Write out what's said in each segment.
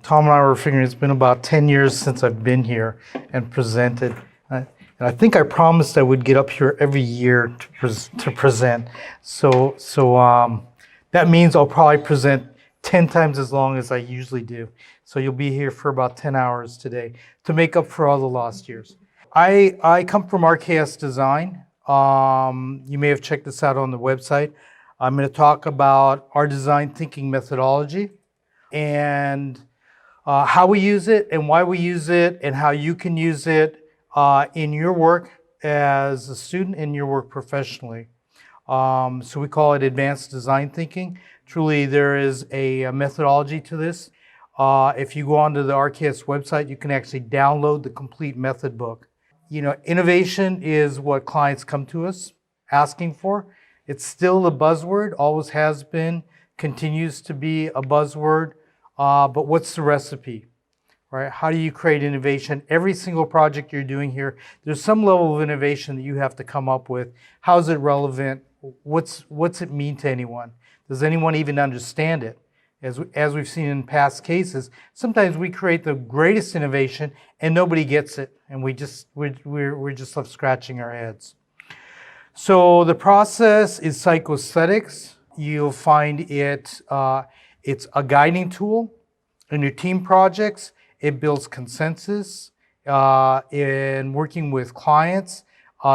Tom and I were figuring it's been about 10 years since I've been here and presented. And I think I promised I would get up here every year to present. So that means I'll probably present 10 times as long as I usually do. So you'll be here for about 10 hours today to make up for all the lost years. I come from RKS Design. You may have checked this out on the website. I'm going to talk about our design thinking methodology and how we use it and why we use it and how you can use it in your work as a student and your work professionally. So we call it advanced design thinking. Truly, there is a methodology to this. If you go onto the RKS website, you can actually download the complete method book. You know, innovation is what clients come to us asking for. It's still a buzzword, always has been, continues to be a buzzword. But what's the recipe, right? How do you create innovation? Every single project you're doing here, there's some level of innovation that you have to come up with. How is it relevant? What's it mean to anyone? Does anyone even understand it? As we've seen in past cases, sometimes we create the greatest innovation and nobody gets it, and we're just left scratching our heads. So the process is psychosthetics. You'll find it. It's a guiding tool in your team projects. It builds consensus in working with clients.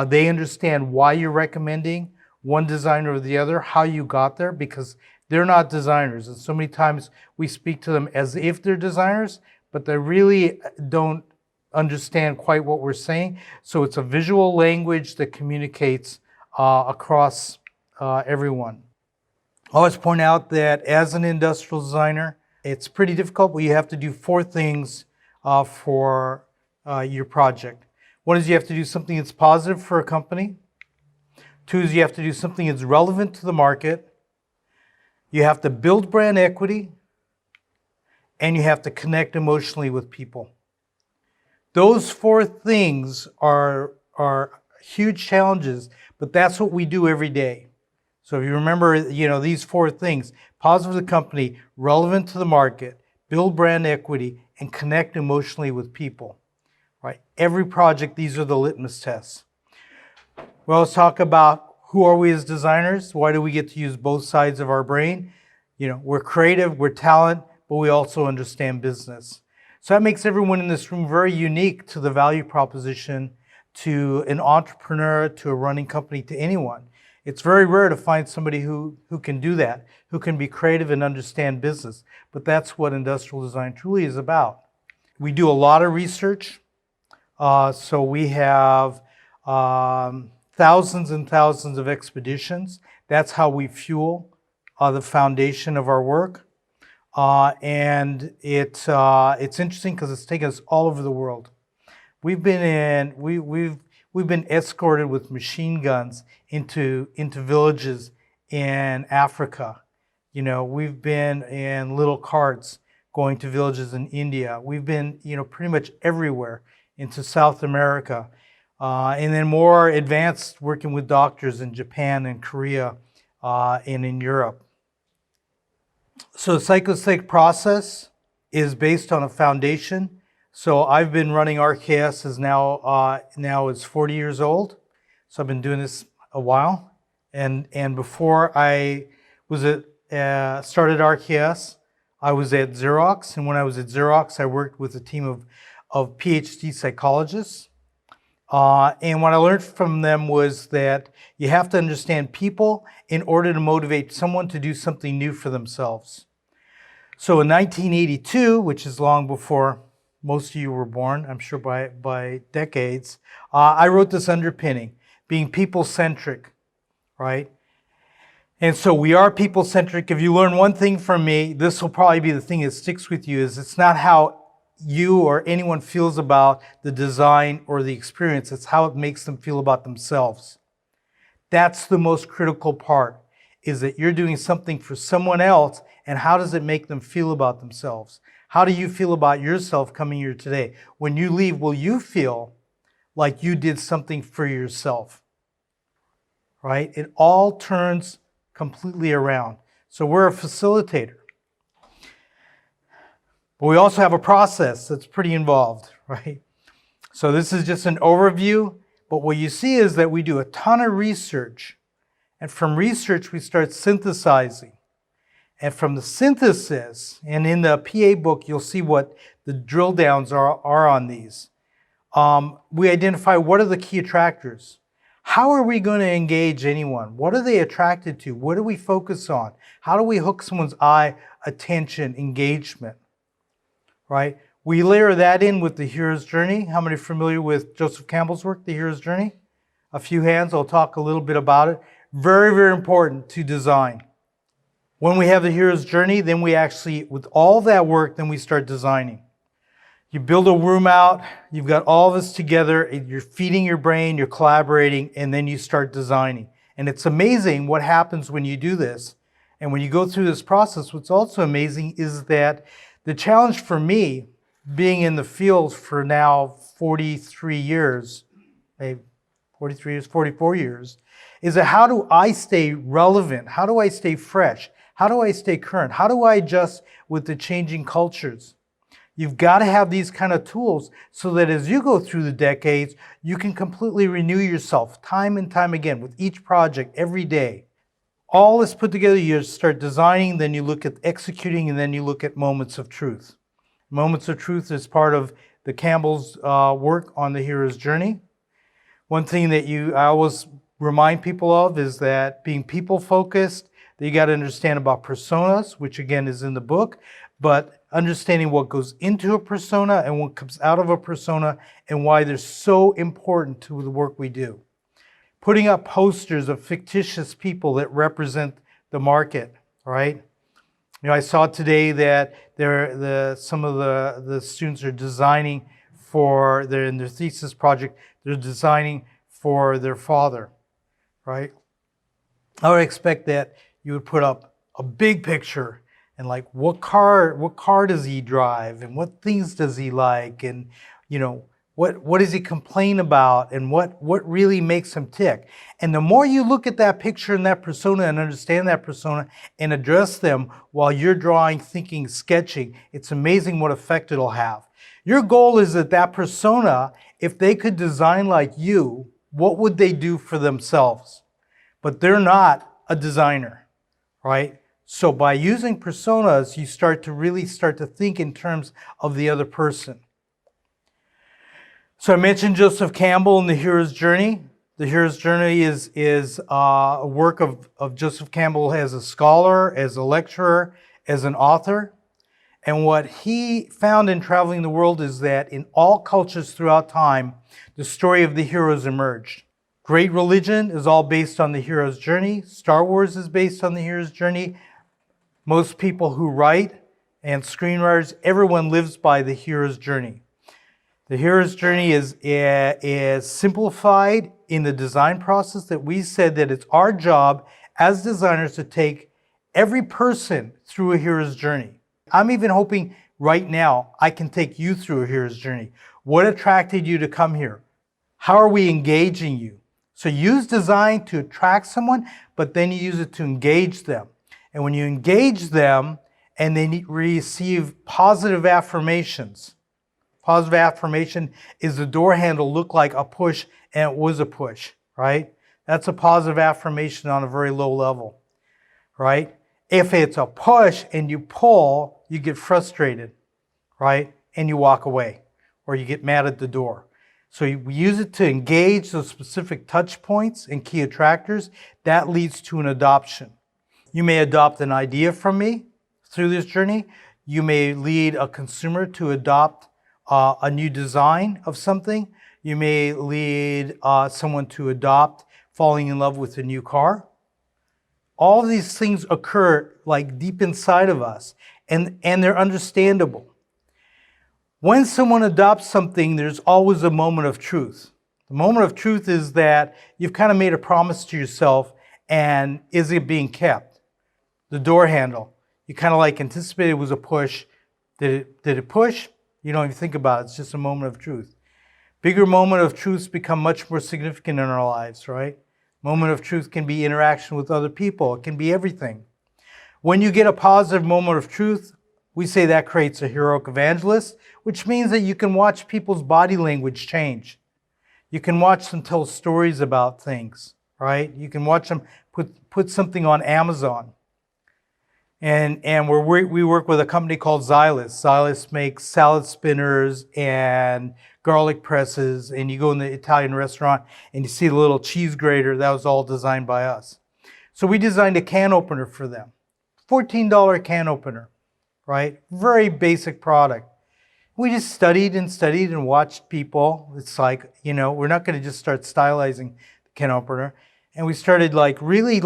They understand why you're recommending one designer or the other, how you got there, because they're not designers. And so many times we speak to them as if they're designers, but they really don't understand quite what we're saying. So it's a visual language that communicates across everyone. I always point out that as an industrial designer, it's pretty difficult, but you have to do 4 things for your project. One is you have to do something that's positive for a company. 2 is you have to do something that's relevant to the market. You have to build brand equity, and you have to connect emotionally with people. Those 4 things are huge challenges, but that's what we do every day. So if you remember, these 4 things: positive to the company, relevant to the market, build brand equity, and connect emotionally with people, right? Every project, these are the litmus tests. Well, let's talk about who are we as designers? Why do we get to use both sides of our brain? We're creative, we're talent, but we also understand business. So that makes everyone in this room very unique to the value proposition, to an entrepreneur, to a running company, to anyone. It's very rare to find somebody who can do that, who can be creative and understand business. But that's what industrial design truly is about. We do a lot of research. So we have thousands and thousands of expeditions. That's how we fuel the foundation of our work. And it's interesting because it's taken us all over the world. We've been escorted with machine guns into villages in Africa. We've been in little carts going to villages in India. We've been, pretty much everywhere into South America. And then more advanced working with doctors in Japan and Korea and in Europe. So the Cyclic Process is based on a foundation. So I've been running RKS as now it's 40 years old. So I've been doing this a while. And before I was started RKS, I was at Xerox. And when I was at Xerox, I worked with a team of PhD psychologists. And what I learned from them was that you have to understand people in order to motivate someone to do something new for themselves. So in 1982, which is long before most of you were born, I'm sure by decades, I wrote this underpinning, being people-centric, right? And so we are people-centric. If you learn one thing from me, this will probably be the thing that sticks with you, is it's not how you or anyone feels about the design or the experience, it's how it makes them feel about themselves. That's the most critical part, is that you're doing something for someone else, and how does it make them feel about themselves? How do you feel about yourself coming here today? When you leave, will you feel like you did something for yourself? Right? It all turns completely around. So we're a facilitator. But we also have a process that's pretty involved, right? So this is just an overview, but what you see is that we do a ton of research, and from research we start synthesizing. And from the synthesis, and in the PA book you'll see what the drill downs are on these. We identify what are the key attractors. How are we going to engage anyone? What are they attracted to? What do we focus on? How do we hook someone's eye, attention, engagement? Right? We layer that in with the hero's journey. How many are familiar with Joseph Campbell's work, The Hero's Journey? A few hands. I'll talk a little bit about it. Very, very important to design. When we have the hero's journey, then we actually, with all that work, then we start designing. You build a room out, you've got all this together, you're feeding your brain, you're collaborating, and then you start designing. And it's amazing what happens when you do this. And when you go through this process, what's also amazing is that the challenge for me, being in the field for now 44 years, is that how do I stay relevant? How do I stay fresh? How do I stay current? How do I adjust with the changing cultures? You've got to have these kind of tools so that as you go through the decades, you can completely renew yourself time and time again with each project every day. All this put together, you start designing, then you look at executing, and then you look at moments of truth. Moments of truth is part of the Campbell's work on the hero's journey. One thing that I always remind people of is that being people-focused, that you got to understand about personas, which again is in the book, but understanding what goes into a persona and what comes out of a persona and why they're so important to the work we do. Putting up posters of fictitious people that represent the market, right? You know, I saw today that some of the students are designing in their thesis project, they're designing for their father, right? I would expect that you would put up a big picture and like what car does he drive and what things does he like, and you know what does he complain about, and what really makes him tick. And the more you look at that picture and that persona and understand that persona and address them while you're drawing, thinking, sketching, it's amazing what effect it'll have. Your goal is that that persona, if they could design like you, what would they do for themselves? But they're not a designer, right? So by using personas, you start to think in terms of the other person. So I mentioned Joseph Campbell and the hero's journey. The hero's journey is a work of Joseph Campbell as a scholar, as a lecturer, as an author. And what he found in traveling the world is that in all cultures throughout time, the story of the heroes emerged. Great religion is all based on the hero's journey. Star Wars is based on the hero's journey. Most people who write and screenwriters, everyone lives by the hero's journey. The hero's journey is simplified in the design process that we said that it's our job as designers to take every person through a hero's journey. I'm even hoping right now I can take you through a hero's journey. What attracted you to come here? How are we engaging you? So use design to attract someone, but then you use it to engage them. And when you engage them and they receive positive affirmations, positive affirmation is the door handle looked like a push and it was a push, right? That's a positive affirmation on a very low level, right? If it's a push and you pull, you get frustrated, right? And you walk away or you get mad at the door. So we use it to engage those specific touch points and key attractors. That leads to an adoption. You may adopt an idea from me through this journey. You may lead a consumer to adopt a new design of something. You may lead someone to adopt falling in love with a new car. All of these things occur like deep inside of us, and they're understandable. When someone adopts something, there's always a moment of truth. The moment of truth is that you've kind of made a promise to yourself, and is it being kept? The door handle. You kind of like anticipated it was a push. Did it push? You don't even think about it. It's just a moment of truth. Bigger moment of truths become much more significant in our lives, right? Moment of truth can be interaction with other people. It can be everything. When you get a positive moment of truth, We say that creates a heroic evangelist, which means that you can watch people's body language change. You can watch them tell stories about things, right? You can watch them put something on Amazon. And we work with a company called Xylus. Xylus makes salad spinners and garlic presses, and you go in the Italian restaurant and you see the little cheese grater. That was all designed by us. So we designed a can opener for them. $14 can opener, right? Very basic product. We just studied and watched people. It's like, we're not going to just start stylizing the can opener. And we started really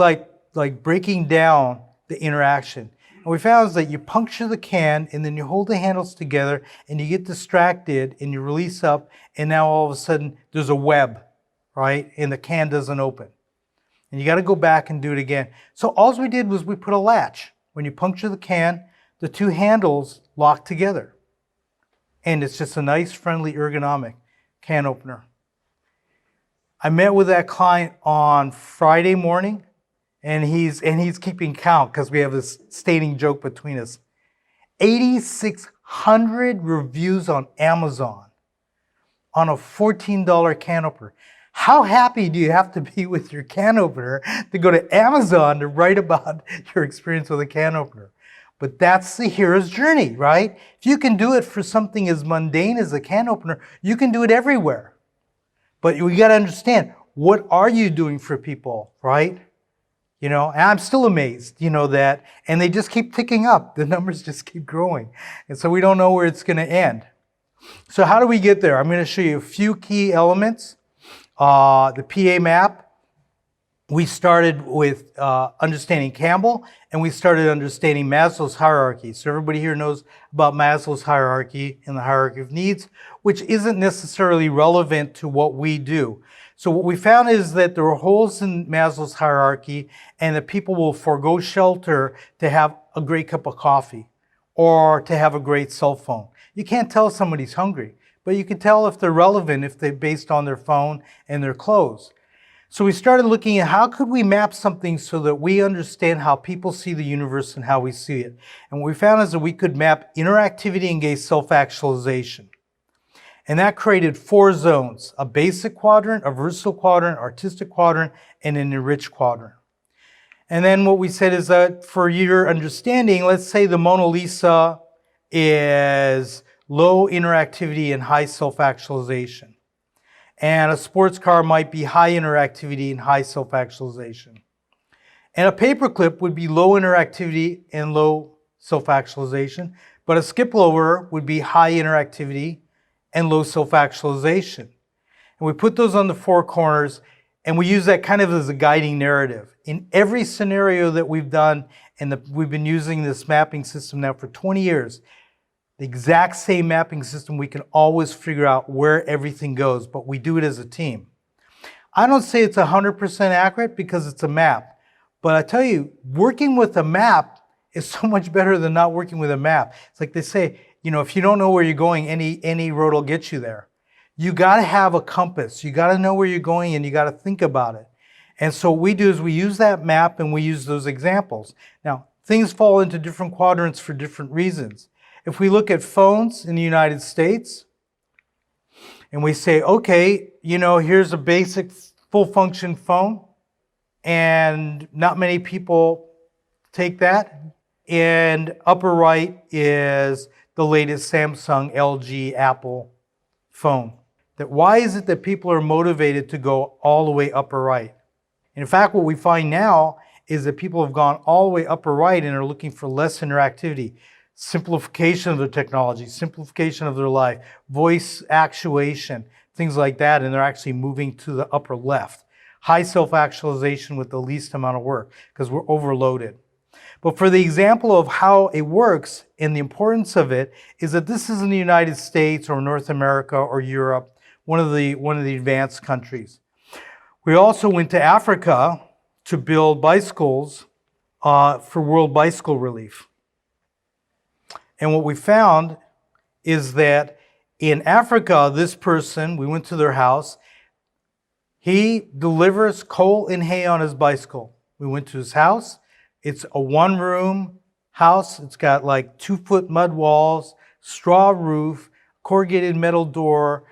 breaking down the interaction. And we found is that you puncture the can and then you hold the handles together and you get distracted and you release up, and now all of a sudden there's a web, right? And the can doesn't open. And you got to go back and do it again. So all we did was we put a latch. When you puncture the can, the two handles lock together. And it's just a nice, friendly, ergonomic can opener. I met with that client on Friday morning, and he's keeping count because we have this stating joke between us. 8,600 reviews on Amazon on a $14 can opener. How happy do you have to be with your can opener to go to Amazon to write about your experience with a can opener? But that's the hero's journey, right? If you can do it for something as mundane as a can opener, you can do it everywhere. But we got to understand, what are you doing for people, right? And I'm still amazed, that, and they just keep ticking up. The numbers just keep growing. And so we don't know where it's going to end. So how do we get there? I'm going to show you a few key elements. The PA map. We started with understanding Campbell, and we started understanding Maslow's hierarchy. So everybody here knows about Maslow's hierarchy and the hierarchy of needs, which isn't necessarily relevant to what we do. So what we found is that there are holes in Maslow's hierarchy, and that people will forego shelter to have a great cup of coffee or to have a great cell phone. You can't tell somebody's hungry, but you can tell if they're relevant if they're based on their phone and their clothes. So we started looking at how could we map something so that we understand how people see the universe and how we see it. And what we found is that we could map interactivity and gauge self-actualization. And that created 4 zones: a basic quadrant, a versatile quadrant, artistic quadrant, and an enriched quadrant. And then what we said is that for your understanding, let's say the Mona Lisa is low interactivity and high self-actualization. And a sports car might be high interactivity and high self-actualization. And a paperclip would be low interactivity and low self-actualization, but a skip loader would be high interactivity and low self-actualization. And we put those on the 4 corners, and we use that kind of as a guiding narrative. In every scenario that we've done, and we've been using this mapping system now for 20 years, the exact same mapping system, we can always figure out where everything goes, but we do it as a team. I don't say it's 100% accurate because it's a map, but I tell you, working with a map is so much better than not working with a map. It's like they say, if you don't know where you're going, any road will get you there. You got to have a compass. You got to know where you're going, and you got to think about it. And so what we do is we use that map and we use those examples. Now, things fall into different quadrants for different reasons. If we look at phones in the United States and we say, okay, here's a basic full function phone, and not many people take that. And upper right is the latest Samsung, LG, Apple phone. Why is it that people are motivated to go all the way upper right? In fact, what we find now is that people have gone all the way upper right and are looking for less interactivity. Simplification of their technology, simplification of their life, voice actuation, things like that, and they're actually moving to the upper left. High self-actualization with the least amount of work because we're overloaded. But for the example of how it works and the importance of it is that this is in the United States or North America or Europe, one of the advanced countries. We also went to Africa to build bicycles for World Bicycle Relief. And what we found is that in Africa, this person, we went to their house, he delivers coal and hay on his bicycle. We went to his house. It's a 1-room house. It's got like 2-foot mud walls, straw roof, corrugated metal door,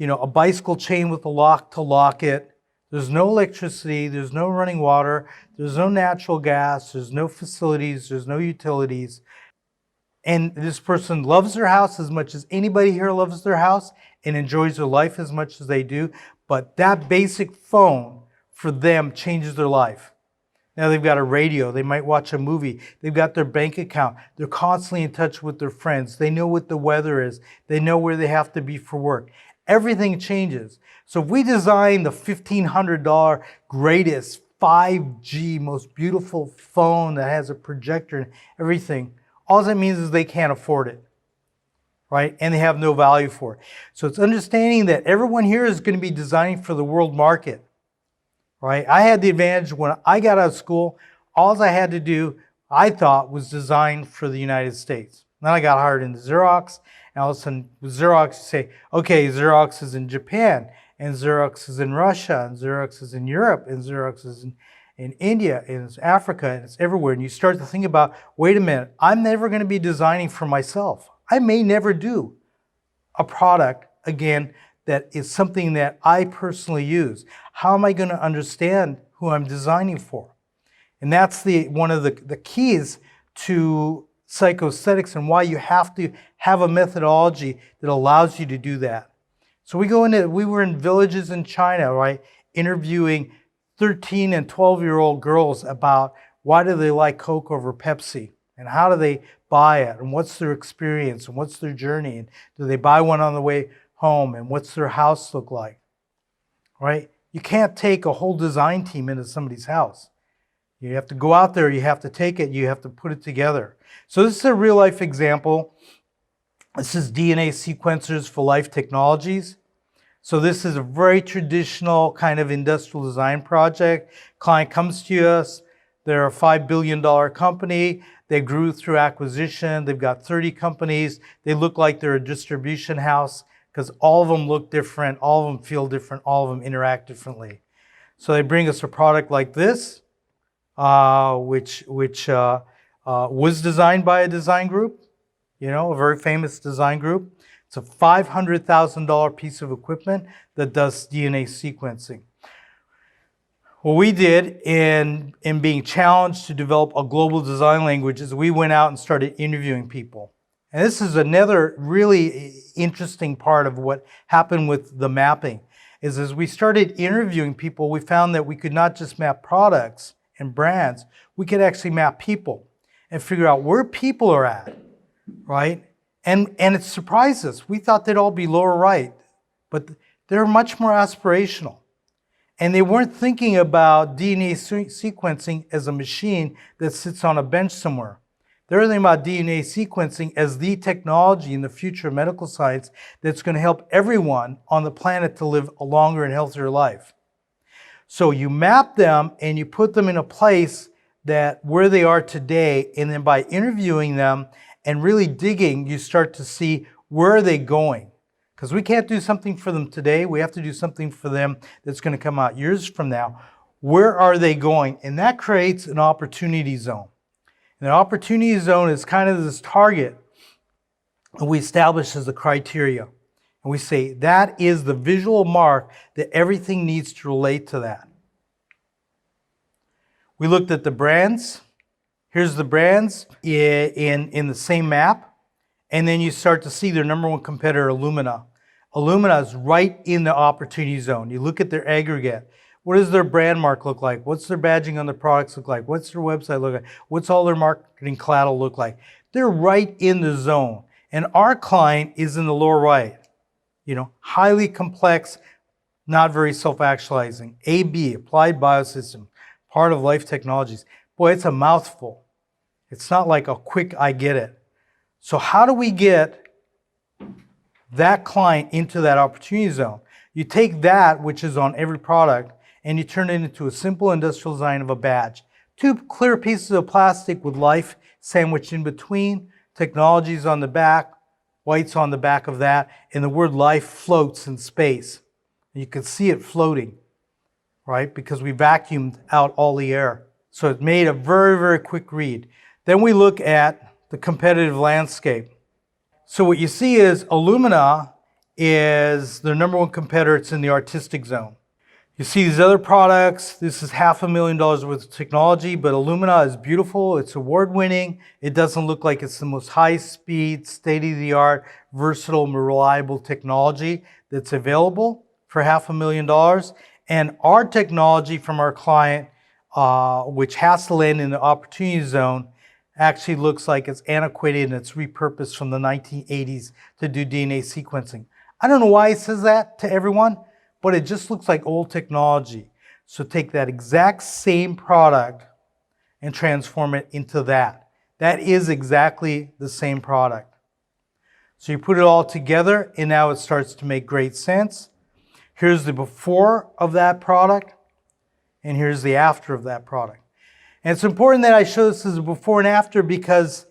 a bicycle chain with a lock to lock it. There's no electricity, there's no running water, there's no natural gas, there's no facilities, there's no utilities. And this person loves their house as much as anybody here loves their house and enjoys their life as much as they do. But that basic phone for them changes their life. Now they've got a radio, they might watch a movie, they've got their bank account, they're constantly in touch with their friends, they know what the weather is, they know where they have to be for work. Everything changes. So if we design the $1,500 greatest 5G, most beautiful phone that has a projector and everything, all that means is they can't afford it, right? And they have no value for it. So it's understanding that everyone here is going to be designing for the world market, right? I had the advantage when I got out of school, all I had to do, I thought, was design for the United States. Then I got hired into Xerox, and all of a sudden with Xerox, you say, okay, Xerox is in Japan, and Xerox is in Russia, and Xerox is in Europe, and Xerox is in India, and it's Africa, and it's everywhere. And you start to think about, wait a minute, I'm never going to be designing for myself. I may never do a product, again, that is something that I personally use. How am I going to understand who I'm designing for? And that's one of the keys to psychoaesthetics and why you have to have a methodology that allows you to do that. So we were in villages in China, right, interviewing 13 and 12-year-old girls about why do they like Coke over Pepsi, and how do they buy it, and what's their experience, and what's their journey, and do they buy one on the way home, and what's their house look like, right? You can't take a whole design team into somebody's house. You have to go out there, you have to take it, you have to put it together. So this is a real life example. This is DNA sequencers for life technologies. So this is a very traditional kind of industrial design project. Client comes to us, they're a $5 billion company. They grew through acquisition. They've got 30 companies. They look like they're a distribution house because all of them look different, all of them feel different, all of them interact differently. So they bring us a product like this, which was designed by a design group, a very famous design group. It's a $500,000 piece of equipment that does DNA sequencing. What we did in being challenged to develop a global design language is we went out and started interviewing people. And this is another really interesting part of what happened with the mapping, is as we started interviewing people, we found that we could not just map products and brands, we could actually map people and figure out where people are at, right? And it surprised us. We thought they'd all be lower right, but they're much more aspirational. And they weren't thinking about DNA sequencing as a machine that sits on a bench somewhere. They're thinking about DNA sequencing as the technology in the future of medical science that's going to help everyone on the planet to live a longer and healthier life. So you map them and you put them in a place that where they are today, and then by interviewing them and really digging, you start to see where are they going. Because we can't do something for them today, we have to do something for them that's going to come out years from now. Where are they going? And that creates an opportunity zone. And the opportunity zone is kind of this target that we establish as the criteria. And we say that is the visual mark that everything needs to relate to that. We looked at the brands. Here's the brands in the same map. And then you start to see their number one competitor, Illumina. Illumina is right in the opportunity zone. You look at their aggregate. What does their brand mark look like? What's their badging on their products look like? What's their website look like? What's all their marketing collateral look like? They're right in the zone. And our client is in the lower right. Highly complex, not very self-actualizing. AB, Applied Biosystem, part of Life Technologies. Boy, it's a mouthful. It's not like a quick, I get it. So how do we get that client into that opportunity zone? You take that, which is on every product, and you turn it into a simple industrial design of a badge. 2 clear pieces of plastic with life sandwiched in between, technologies on the back, whites on the back of that, and the word life floats in space. You can see it floating, right? Because we vacuumed out all the air. So it made a very, very quick read. Then we look at the competitive landscape. So what you see is Illumina is their number one competitor. It's in the artistic zone. You see these other products, this is $500,000 worth of technology, but Illumina is beautiful, it's award-winning, it doesn't look like it's the most high-speed, state-of-the-art, versatile, and reliable technology that's available for $500,000. And our technology from our client, which has to land in the opportunity zone, actually looks like it's antiquated and it's repurposed from the 1980s to do DNA sequencing. I don't know why it says that to everyone, but it just looks like old technology. So take that exact same product and transform it into that. That is exactly the same product. So you put it all together and now it starts to make great sense. Here's the before of that product and here's the after of that product. And it's important that I show this as a before and after because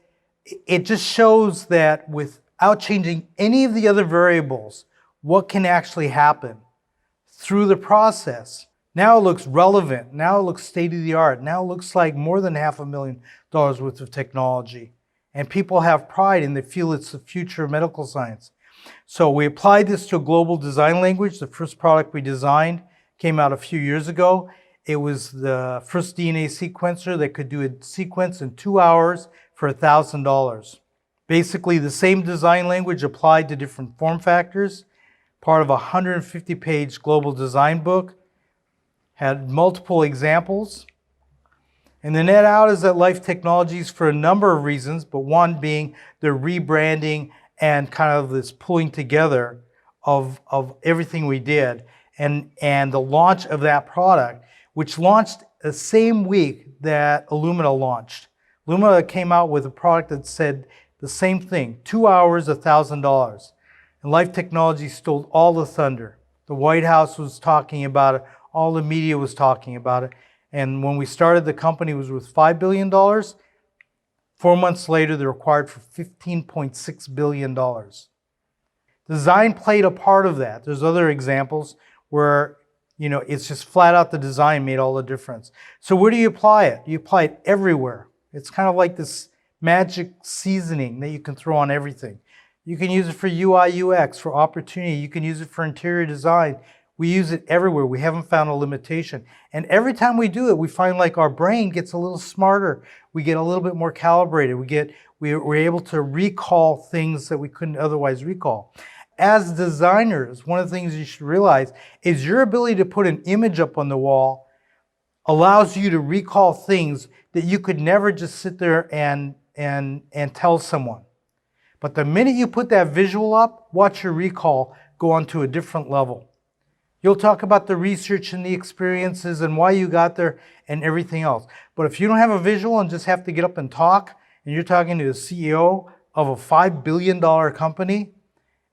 it just shows that without changing any of the other variables, what can actually happen through the process. Now it looks relevant. Now it looks state-of-the-art. Now it looks like more than $500,000 worth of technology. And people have pride and they feel it's the future of medical science. So we applied this to a global design language. The first product we designed came out a few years ago. It was the first DNA sequencer that could do a sequence in 2 hours for $1,000. Basically the same design language applied to different form factors. Part of a 150-page global design book, had multiple examples. And the net out is that Life Technologies, for a number of reasons, but one being the rebranding and kind of this pulling together of everything we did, and the launch of that product, which launched the same week that Illumina launched. Illumina came out with a product that said the same thing, 2 hours, $1,000. And Life Technologies stole all the thunder. The White House was talking about it. All the media was talking about it. And when we started, the company was worth $5 billion. 4 months later, they were acquired for $15.6 billion. Design played a part of that. There's other examples where, it's just flat out the design made all the difference. So where do you apply it? You apply it everywhere. It's kind of like this magic seasoning that you can throw on everything. You can use it for UI, UX, for opportunity. You can use it for interior design. We use it everywhere. We haven't found a limitation. And every time we do it, we find like our brain gets a little smarter. We get a little bit more calibrated. We're able to recall things that we couldn't otherwise recall. As designers, one of the things you should realize is your ability to put an image up on the wall allows you to recall things that you could never just sit there and tell someone. But the minute you put that visual up, watch your recall go on to a different level. You'll talk about the research and the experiences and why you got there and everything else. But if you don't have a visual and just have to get up and talk, and you're talking to the CEO of a $5 billion company,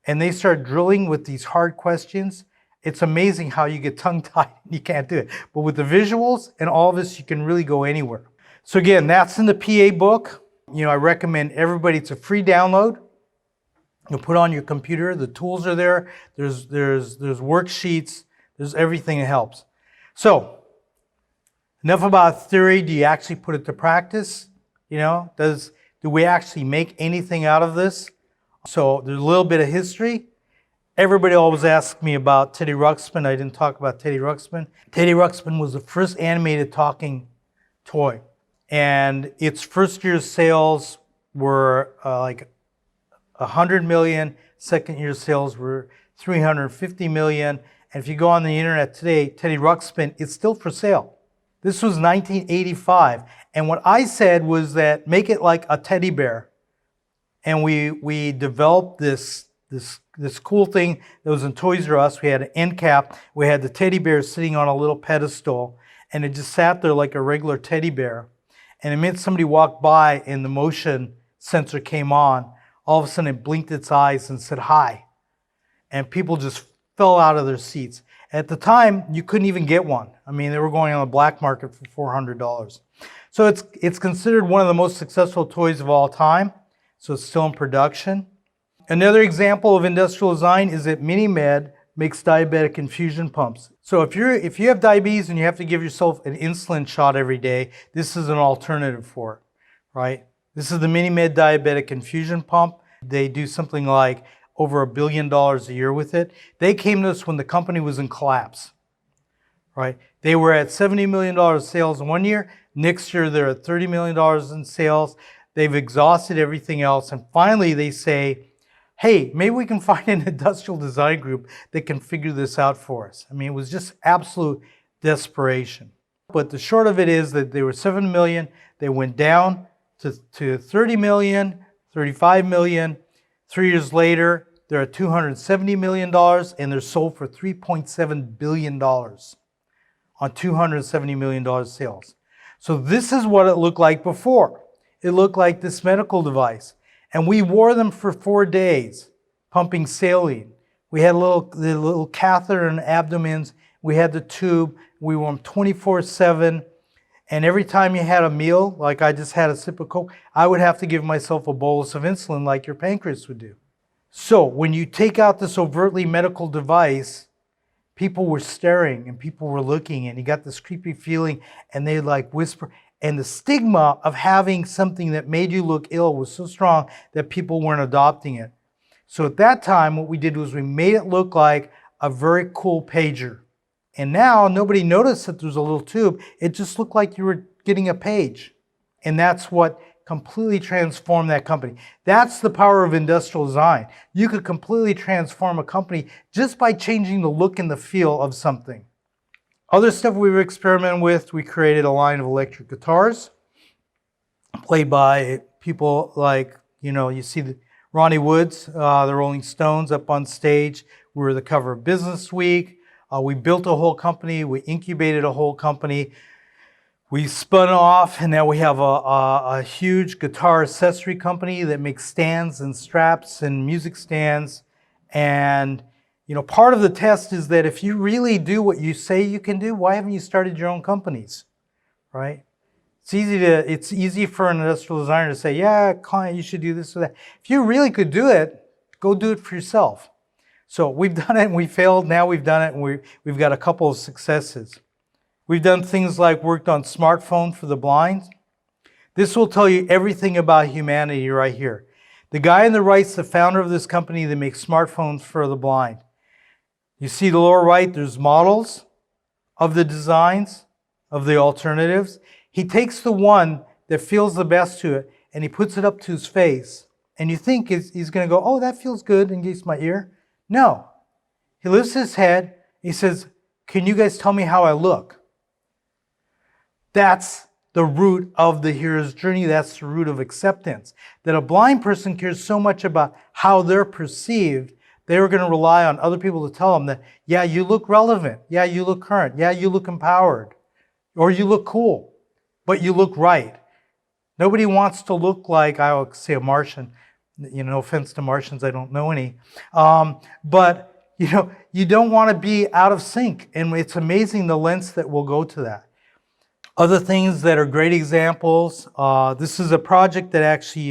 and they start drilling with these hard questions, it's amazing how you get tongue-tied and you can't do it. But with the visuals and all of this, you can really go anywhere. So again, that's in the PA book. I recommend everybody, it's a free download. You'll put on your computer, the tools are there, there's worksheets, there's everything that helps. So, enough about theory. Do you actually put it to practice? Do we actually make anything out of this? So there's a little bit of history. Everybody always asks me about Teddy Ruxpin. I didn't talk about Teddy Ruxpin. Teddy Ruxpin was the first animated talking toy. And its first year sales were like 100 million. Second year sales were 350 million. And if you go on the internet today, Teddy Ruxpin is still for sale. This was 1985. And what I said was that make it like a teddy bear. And we developed this cool thing that was in Toys R Us. We had an end cap. We had the teddy bear sitting on a little pedestal. And it just sat there like a regular teddy bear. And the minute somebody walked by and the motion sensor came on, all of a sudden it blinked its eyes and said hi. And people just fell out of their seats. At the time, you couldn't even get one. I mean, they were going on the black market for $400. So it's considered one of the most successful toys of all time. So it's still in production. Another example of industrial design is that MiniMed makes diabetic infusion pumps. So if you have diabetes and you have to give yourself an insulin shot every day, this is an alternative for it, right? This is the MiniMed diabetic infusion pump. They do something like over $1 billion a year with it. They came to us when the company was in collapse, right? They were at $70 million sales one year. Next year, they're at $30 million in sales. They've exhausted everything else. And finally, they say, hey, maybe we can find an industrial design group that can figure this out for us. I mean, it was just absolute desperation. But the short of it is that they were 7 million. They went down to 30 million, 35 million. 3 years later, they're at $270 million, and they're sold for $3.7 billion on $270 million sales. So this is what it looked like before. It looked like this medical device. And we wore them for 4 days, pumping saline. We had the little catheter and abdomens. We had the tube. We wore them 24/7. And every time you had a meal, like I just had a sip of Coke, I would have to give myself a bolus of insulin like your pancreas would do. So when you take out this overtly medical device, people were staring and people were looking, and you got this creepy feeling, and they like whisper. And the stigma of having something that made you look ill was so strong that people weren't adopting it. So at that time, what we did was we made it look like a very cool pager. And now nobody noticed that there was a little tube. It just looked like you were getting a page. And that's what completely transformed that company. That's the power of industrial design. You could completely transform a company just by changing the look and the feel of something. Other stuff we were experimenting with, we created a line of electric guitars played by people like, you see Ronnie Woods, the Rolling Stones up on stage. We were the cover of Business Week. We built a whole company. We incubated a whole company. We spun off, and now we have a huge guitar accessory company that makes stands and straps and music stands. And part of the test is that if you really do what you say you can do, why haven't you started your own companies, right? It's easy for an industrial designer to say, yeah, client, you should do this or that. If you really could do it, go do it for yourself. So we've done it and we failed. Now we've done it and we've got a couple of successes. We've done things like worked on smartphone for the blind. This will tell you everything about humanity right here. The guy on the right is the founder of this company that makes smartphones for the blind. You see the lower right, there's models of the designs, of the alternatives. He takes the one that feels the best to it and he puts it up to his face. And you think he's going to go, oh, that feels good against my ear. No. He lifts his head. He says, can you guys tell me how I look? That's the root of the hero's journey. That's the root of acceptance. That a blind person cares so much about how they're perceived, they're going to rely on other people to tell them that, yeah, you look relevant. Yeah, you look current. Yeah, you look empowered. Or you look cool. But you look right. Nobody wants to look like, I would say, a Martian. No offense to Martians, I don't know any. But you don't want to be out of sync. And it's amazing the lengths that will go to that. Other things that are great examples. This is a project that actually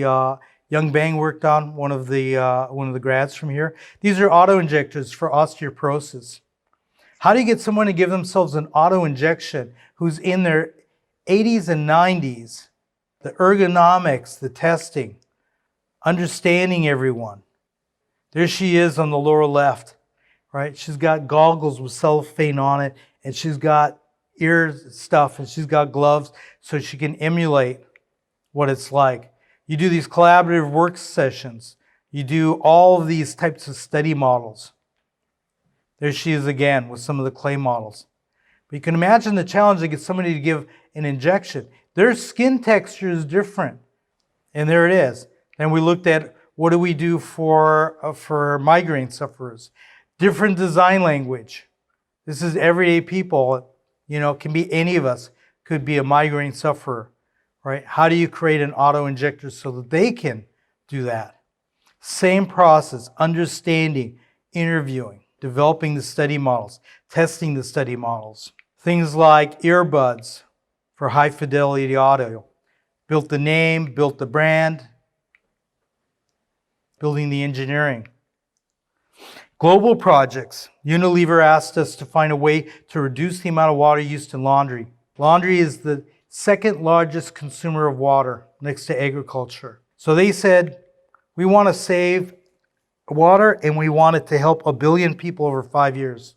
Young Bang worked on, one of the grads from here. These are auto-injectors for osteoporosis. How do you get someone to give themselves an auto-injection who's in their 80s and 90s? The ergonomics, the testing, understanding everyone. There she is on the lower left, right? She's got goggles with cellophane on it, and she's got ear stuff, and she's got gloves so she can emulate what it's like. You do these collaborative work sessions. You do all of these types of study models. There she is again with some of the clay models. But you can imagine the challenge to get somebody to give an injection. Their skin texture is different. And there it is. And we looked at what do we do for migraine sufferers. Different design language. This is everyday people. Can be any of us, could be a migraine sufferer, right? How do you create an auto-injector so that they can do that? Same process, understanding, interviewing, developing the study models, testing the study models. Things like earbuds for high fidelity audio. Built the name, built the brand, building the engineering. Global projects. Unilever asked us to find a way to reduce the amount of water used in laundry. Laundry is the second largest consumer of water next to agriculture. So they said, we want to save water and we want it to help 1 billion people over 5 years.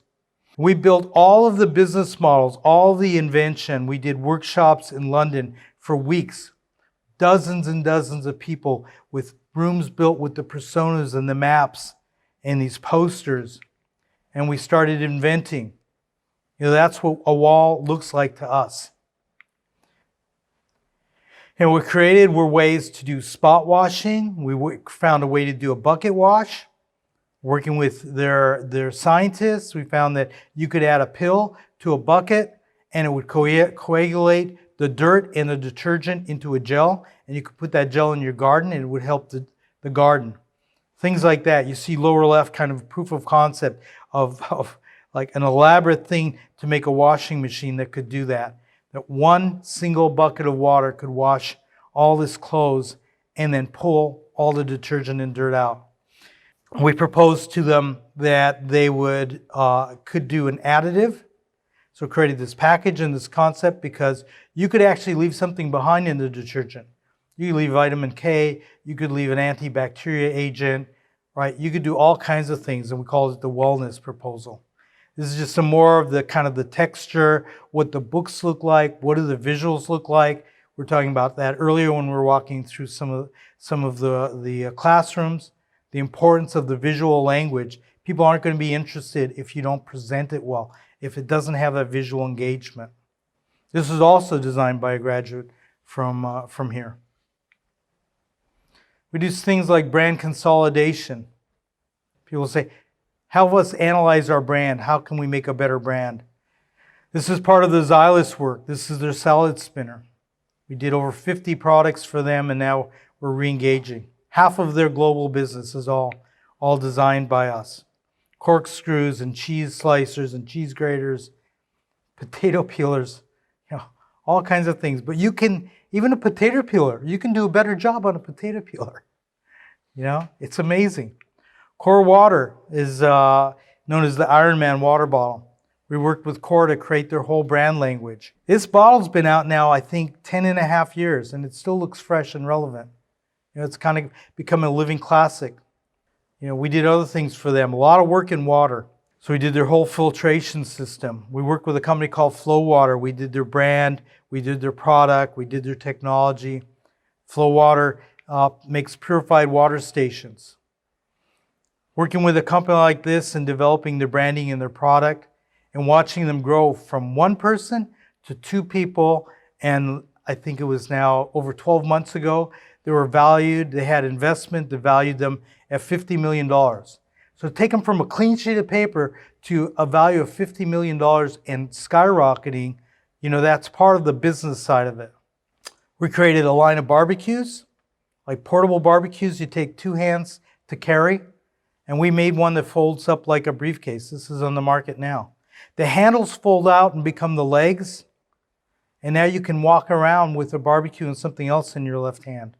We built all of the business models, all the invention. We did workshops in London for weeks. Dozens and dozens of people with rooms built with the personas and the maps and these posters. And we started inventing. That's what a wall looks like to us. And what we created were ways to do spot washing. We found a way to do a bucket wash. Working with their scientists, we found that you could add a pill to a bucket and it would coagulate the dirt and the detergent into a gel, and you could put that gel in your garden and it would help the garden. Things like that. You see lower left kind of proof of concept of like an elaborate thing to make a washing machine that could do that. That one single bucket of water could wash all this clothes and then pull all the detergent and dirt out. We proposed to them that they could do an additive. So created this package and this concept because you could actually leave something behind in the detergent. You could leave vitamin K, you could leave an antibacterial agent, right? You could do all kinds of things, and we call it the wellness proposal. This is just some more of the kind of the texture, what the books look like, what do the visuals look like. We were talking about that earlier when we were walking through some of the classrooms. The importance of the visual language. People aren't going to be interested if you don't present it well, if it doesn't have that visual engagement. This was also designed by a graduate from here. We do things like brand consolidation. People say, help us analyze our brand. How can we make a better brand? This is part of the Xylus work. This is their salad spinner. We did over 50 products for them, and now we're re-engaging. Half of their global business is all designed by us. Corkscrews and cheese slicers and cheese graters, potato peelers, all kinds of things. But you can, even a potato peeler, you can do a better job on a potato peeler. It's amazing. Core Water is known as the Iron Man water bottle. We worked with Core to create their whole brand language. This bottle's been out now, I think, 10.5 years, and it still looks fresh and relevant. It's kind of become a living classic. We did other things for them, a lot of work in water. So we did their whole filtration system. We worked with a company called Flow Water. We did their brand, we did their product, we did their technology. Flow Water makes purified water stations. Working with a company like this and developing their branding and their product and watching them grow from 1 person to 2 people, and I think it was now over 12 months ago, they were valued, they had investment that valued them at $50 million. So take them from a clean sheet of paper to a value of $50 million and skyrocketing, that's part of the business side of it. We created a line of barbecues, like portable barbecues you take 2 hands to carry, and we made one that folds up like a briefcase. This is on the market now. The handles fold out and become the legs, and now you can walk around with a barbecue and something else in your left hand.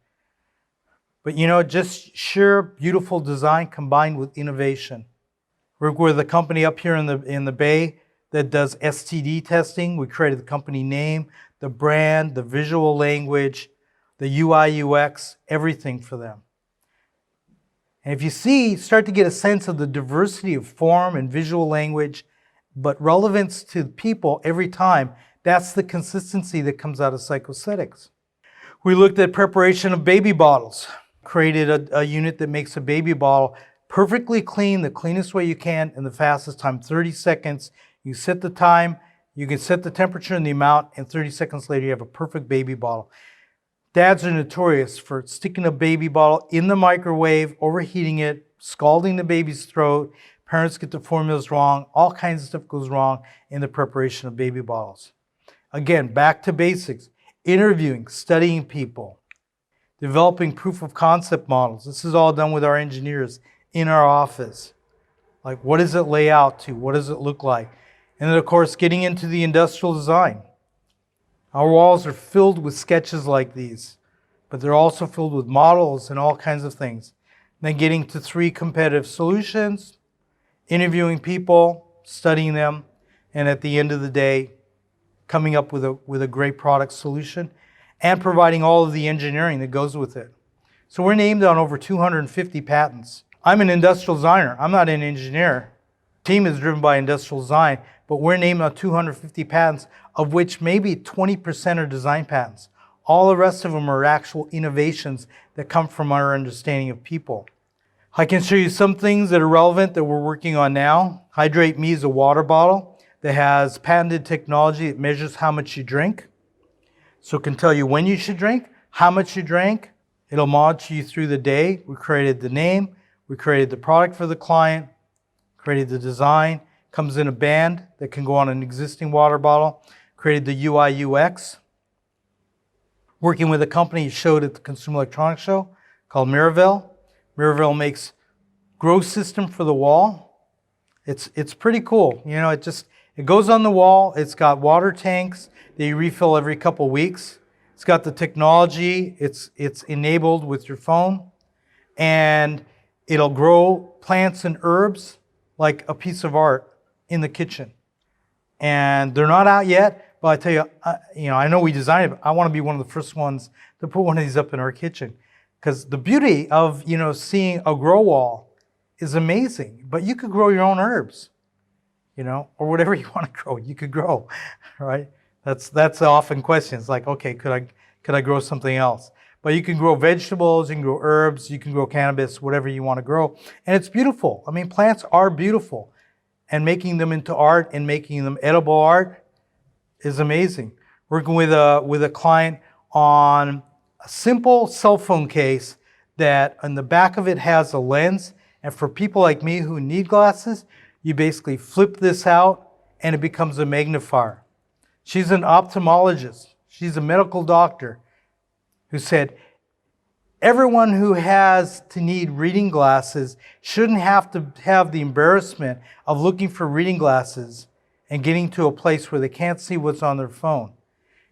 But just sheer beautiful design combined with innovation. We're with a company up here in the Bay that does STD testing. We created the company name, the brand, the visual language, the UI, UX, everything for them. And if you start to get a sense of the diversity of form and visual language, but relevance to people every time, that's the consistency that comes out of Psychosthetics. We looked at preparation of baby bottles. Created a unit that makes a baby bottle perfectly clean, the cleanest way you can in the fastest time, 30 seconds. You set the time, you can set the temperature and the amount, and 30 seconds later you have a perfect baby bottle. Dads are notorious for sticking a baby bottle in the microwave, overheating it, scalding the baby's throat. Parents get the formulas wrong. All kinds of stuff goes wrong in the preparation of baby bottles. Again, back to basics. Interviewing, studying people. Developing proof of concept models. This is all done with our engineers in our office. Like, what does it lay out to? What does it look like? And then, of course, getting into the industrial design. Our walls are filled with sketches like these, but they're also filled with models and all kinds of things. And then getting to 3 competitive solutions, interviewing people, studying them, and at the end of the day, coming up with a great product solution and providing all of the engineering that goes with it. So we're named on over 250 patents. I'm an industrial designer. I'm not an engineer. The team is driven by industrial design, but we're named on 250 patents, of which maybe 20% are design patents. All the rest of them are actual innovations that come from our understanding of people. I can show you some things that are relevant that we're working on now. Hydrate Me is a water bottle that has patented technology that measures how much you drink. So it can tell you when you should drink, how much you drank. It'll monitor you through the day. We created the name, we created the product for the client, created the design, comes in a band that can go on an existing water bottle, created the UI UX. Working with a company showed at the Consumer Electronics Show called Miravel. Miravel makes grow system for the wall. It's pretty cool. You know, it goes on the wall. It's got water tanks that you refill every couple weeks. It's got the technology. It's enabled with your phone, and it'll grow plants and herbs like a piece of art in the kitchen. And they're not out yet, but I tell you, I know we designed it, but I want to be one of the first ones to put one of these up in our kitchen. Because the beauty of, seeing a grow wall is amazing. But you could grow your own herbs, or whatever you want to grow, you could grow, right? That's often questions like, okay, could I grow something else? But you can grow vegetables, you can grow herbs, you can grow cannabis, whatever you want to grow. And it's beautiful. I mean, plants are beautiful. And making them into art and making them edible art is amazing. Working with a client on a simple cell phone case that on the back of it has a lens. And for people like me who need glasses, you basically flip this out and it becomes a magnifier. She's an ophthalmologist. She's a medical doctor who said, everyone who has to need reading glasses shouldn't have to have the embarrassment of looking for reading glasses and getting to a place where they can't see what's on their phone.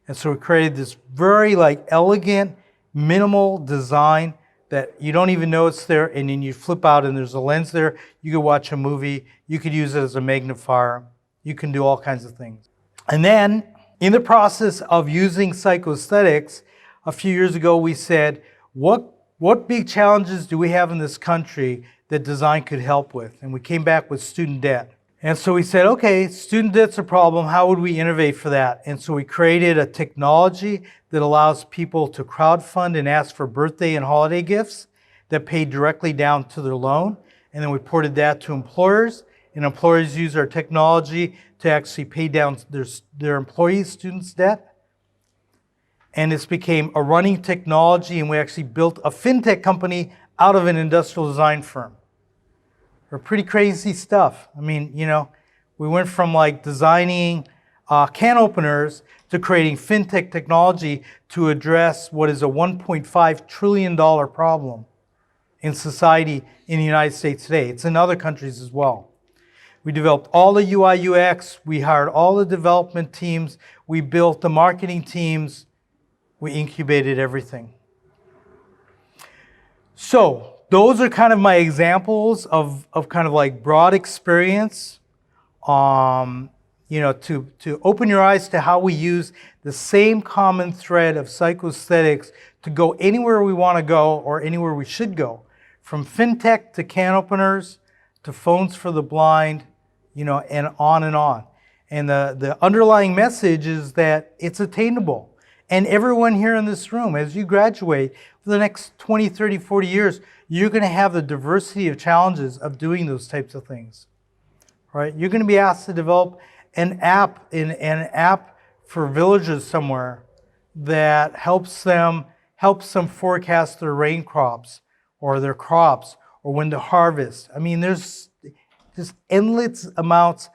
And so we created this very elegant, minimal design that you don't even know it's there, and then you flip out and there's a lens there. You could watch a movie. You could use it as a magnifier. You can do all kinds of things. And then in the process of using psychoaesthetics, a few years ago we said, what big challenges do we have in this country that design could help with? And we came back with student debt. And so we said, okay, student debt's a problem. How would we innovate for that? And so we created a technology that allows people to crowdfund and ask for birthday and holiday gifts that pay directly down to their loan. And then we ported that to employers. And employers use our technology to actually pay down their employees' students' debt. And this became a running technology, and we actually built a fintech company out of an industrial design firm. They're pretty crazy stuff. I mean, we went from designing can openers to creating fintech technology to address what is a $1.5 trillion problem in society in the United States today. It's in other countries as well. We developed all the UI UX. We hired all the development teams. We built the marketing teams. We incubated everything. So those are kind of my examples of kind of broad experience, to open your eyes to how we use the same common thread of psychoaesthetics to go anywhere we want to go or anywhere we should go, from fintech to can openers to phones for the blind, and on and on. And the underlying message is that it's attainable. And everyone here in this room, as you graduate for the next 20, 30, 40 years, you're going to have the diversity of challenges of doing those types of things, right? You're going to be asked to develop an app for villages somewhere that helps them forecast their rain crops or their crops or when to harvest. I mean, there's just endless amounts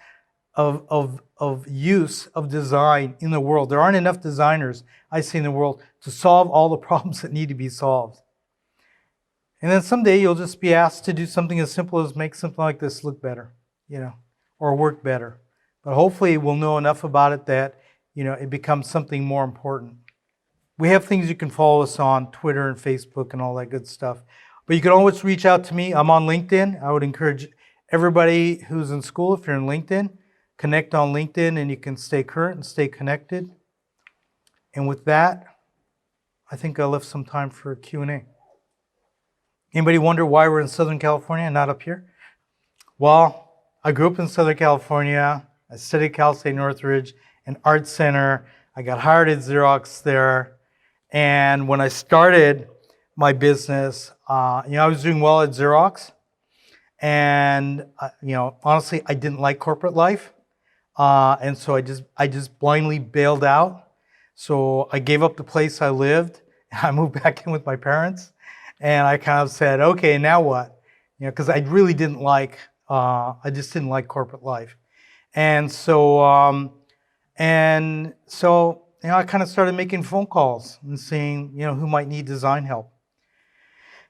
of use of design in the world. There aren't enough designers, I see, in the world to solve all the problems that need to be solved. And then someday you'll just be asked to do something as simple as make something like this look better, or work better. But hopefully we'll know enough about it that, it becomes something more important. We have things you can follow us on, Twitter and Facebook and all that good stuff. But you can always reach out to me. I'm on LinkedIn. I would encourage everybody who's in school, if you're in LinkedIn, connect on LinkedIn, and you can stay current and stay connected. And with that, I think I left some time for Q&A. Anybody wonder why we're in Southern California and not up here? Well, I grew up in Southern California. I studied Cal State Northridge, an art center. I got hired at Xerox there. And when I started my business, I was doing well at Xerox. And, honestly, I didn't like corporate life. And so I just blindly bailed out. So I gave up the place I lived. I moved back in with my parents. And I kind of said, okay, now what? Because I really didn't like, I just didn't like corporate life. And so, I kind of started making phone calls and seeing, who might need design help.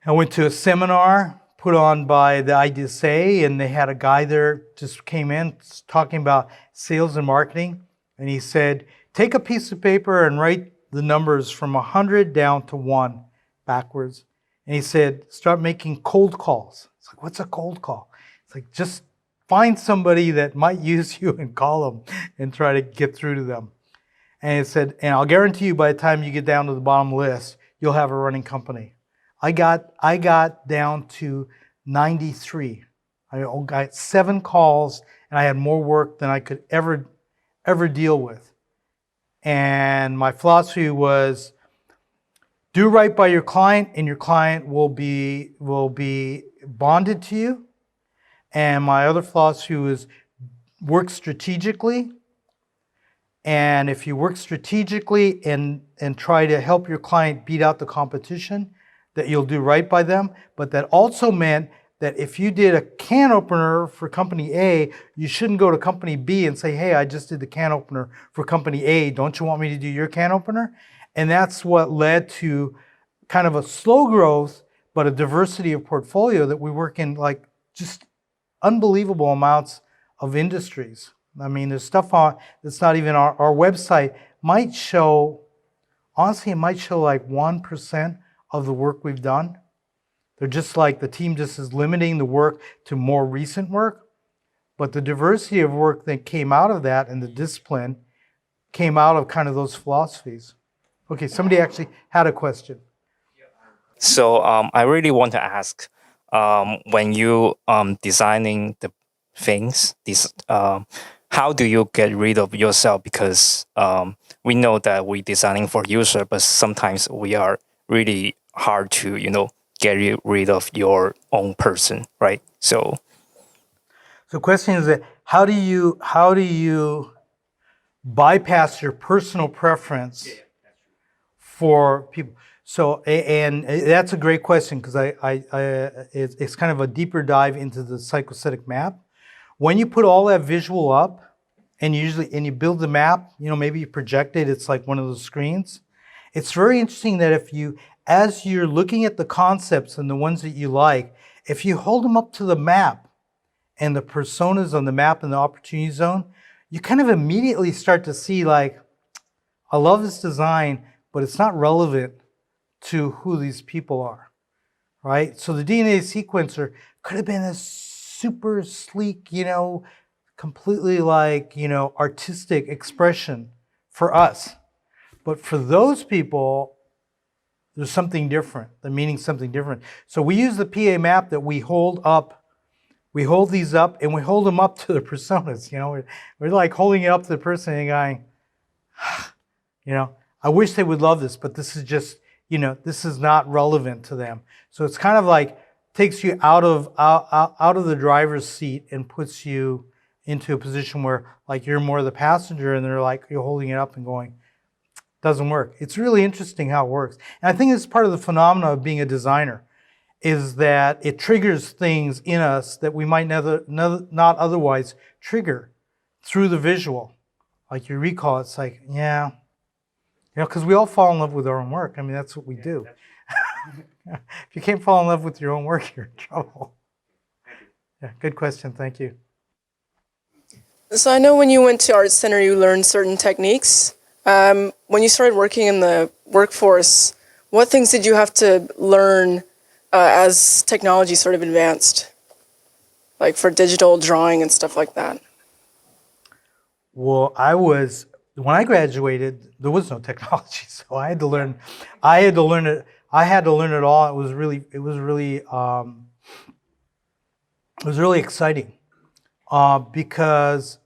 I went to a seminar put on by the IDSA, and they had a guy there just came in talking about sales and marketing. And he said, take a piece of paper and write the numbers from 100 down to 1 backwards. And he said, start making cold calls. It's like, what's a cold call? It's like, just find somebody that might use you and call them and try to get through to them. And he said, and I'll guarantee you by the time you get down to the bottom list, you'll have a running company. I got down to 93. I got 7 calls, and I had more work than I could ever deal with. And my philosophy was, do right by your client, and your client will be bonded to you. And my other philosophy was work strategically. And if you work strategically and try to help your client beat out the competition, that you'll do right by them. But that also meant that if you did a can opener for company A, you shouldn't go to company B and say, hey, I just did the can opener for company A. Don't you want me to do your can opener? And that's what led to kind of a slow growth, but a diversity of portfolio that we work in, like just unbelievable amounts of industries. I mean, there's stuff on that's not even our website might show, honestly, it might show like 1% of the work we've done. They're just like, the team just is limiting the work to more recent work. But the diversity of work that came out of that and the discipline came out of kind of those philosophies. Okay, somebody actually had a question. So I really want to ask, when you designing the things, how do you get rid of yourself? Because we know that we're designing for user, but sometimes we are really hard to, get rid of your own person, right? So the question is that how do you bypass your personal preference for people? So, and that's a great question, because it's kind of a deeper dive into the psychocytic map. When you put all that visual up, and you build the map, maybe you project it, it's like one of those screens. It's very interesting that as you're looking at the concepts and the ones that you like, if you hold them up to the map and the personas on the map and the opportunity zone, you kind of immediately start to see like, I love this design, but it's not relevant to who these people are, right? So the DNA sequencer could have been a super sleek, completely like, artistic expression for us. But for those people, there's something different. The meaning's something different. So we use the PA map that we hold up. We hold these up and we hold them up to the personas. We're like holding it up to the person and going, I wish they would love this, but this is just, this is not relevant to them. So it's kind of like takes you out of the driver's seat and puts you into a position where like you're more the passenger, and they're like, you're holding it up and going, doesn't work. It's really interesting how it works. And I think it's part of the phenomena of being a designer, is that it triggers things in us that we might not otherwise trigger through the visual. Like you recall, it's like, yeah, because we all fall in love with our own work. I mean, that's what we do. If you can't fall in love with your own work, you're in trouble. Yeah, good question. Thank you. So I know when you went to Art Center, you learned certain techniques. When you started working in the workforce, what things did you have to learn as technology sort of advanced, like for digital drawing and stuff like that? Well, when I graduated, there was no technology, so I had to learn it. I had to learn it all. It was really exciting because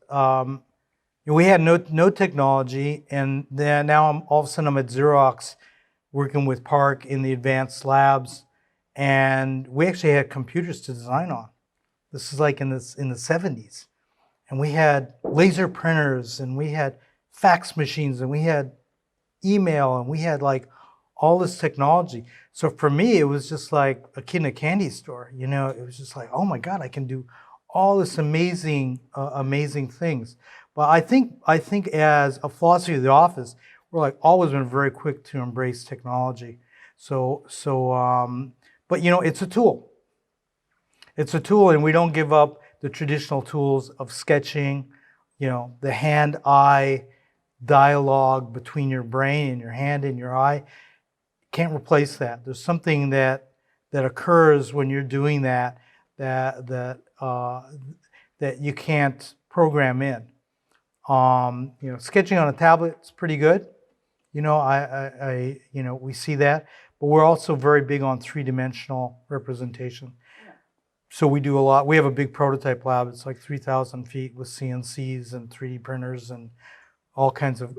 we had no technology, and then now all of a sudden I'm at Xerox working with Park in the advanced labs, and we actually had computers to design on. This is like in the 70s, and we had laser printers, and we had fax machines, and we had email, and we had like all this technology. So for me, it was just like a kid in a candy store. You know, it was just like, oh my God, I can do all this amazing things. But I think as a philosophy of the office, we're like always been very quick to embrace technology. But you know, it's a tool. It's a tool, and we don't give up the traditional tools of sketching, you know, the hand-eye dialogue between your brain and your hand and your eye. Can't replace that. There's something that occurs when you're doing that you can't program in. You know, sketching on a tablet is pretty good. You know, you know, we see that, but we're also very big on three-dimensional representation. So we do a lot. We have a big prototype lab. It's like 3,000 feet with CNCs and 3D printers and all kinds of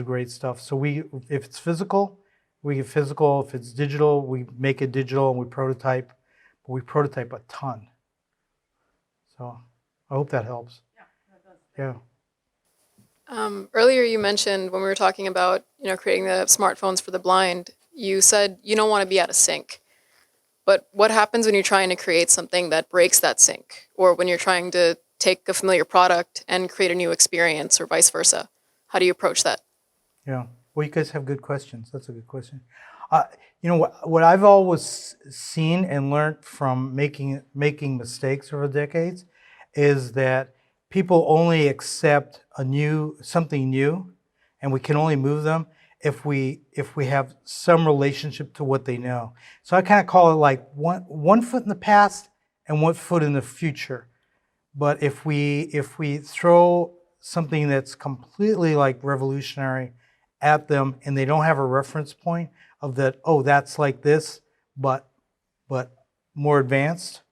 great stuff. So if it's physical, we get physical. If it's digital, we make it digital and we prototype. But we prototype a ton. So I hope that helps. Yeah, that does. Yeah. Earlier you mentioned when we were talking about, you know, creating the smartphones for the blind, you said you don't want to be out of sync. But what happens when you're trying to create something that breaks that sync, or when you're trying to take a familiar product and create a new experience, or vice versa? How do you approach that? Yeah. Well, you guys have good questions. That's a good question. You know, what I've always seen and learned from making mistakes over decades is that people only accept something new, and we can only move them if we have some relationship to what they know. So I kind of call it like one foot in the past and 1 foot in the future. But if we throw something that's completely like revolutionary at them and they don't have a reference point of that, oh, that's like this, but more advanced,